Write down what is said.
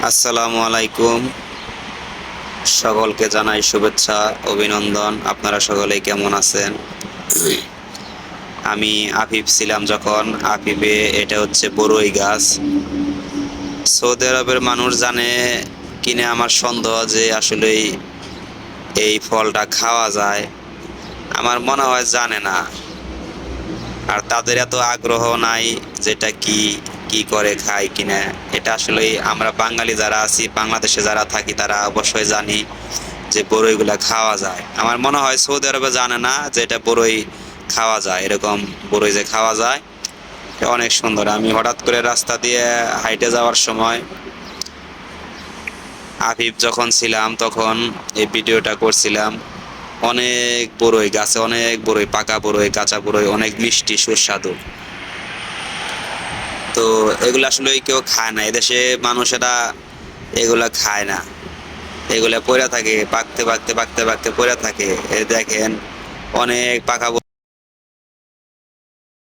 আসসালামু আলাইকুম। সকলকে জানাই শুভেচ্ছা, অভিনন্দন। আপনারা সকলেই কেমন আছেন? আমি আফিফ ছিলাম যখন আফিফে এটা হচ্ছে বড়ই গাছ। সৌদি আরবের মানুষ জানে কিনে আমার সন্দেহ যে আসলেই এই ফলটা খাওয়া যায়। আমার মনে হয় জানে না, আর তাদের এত আগ্রহ নাই যেটা কি কি করে খায় কিনা। এটা আসলে আমরা বাঙালি যারা আছি, বাংলাদেশে যারা থাকি, তারা অবশ্যই জানি যে বড়ইগুলা খাওয়া যায়। আমার মনে হয় সৌদি আরবে জানে না যে এটা বড়ই খাওয়া যায়, এরকম বড়ই যে খাওয়া যায়। এটা অনেক সুন্দর। আমি হঠাৎ করে রাস্তা দিয়ে হাইটে যাওয়ার সময় আফিফ যখন ছিলাম তখন এই ভিডিওটা করছিলাম। অনেক বড়ই গাছে, অনেক বড়ই, পাকা বড়ই, কাঁচা বড়ই, অনেক মিষ্টি সুস্বাদু। তো এগুলো আসলে কেউ খায় না, এদেশে মানুষেরা এগুলা খায় না। এগুলা পড়ে থাকে, পাকতে পাকতে পাকতে পাকতে পড়ে থাকে। দেখেন অনেক পাকা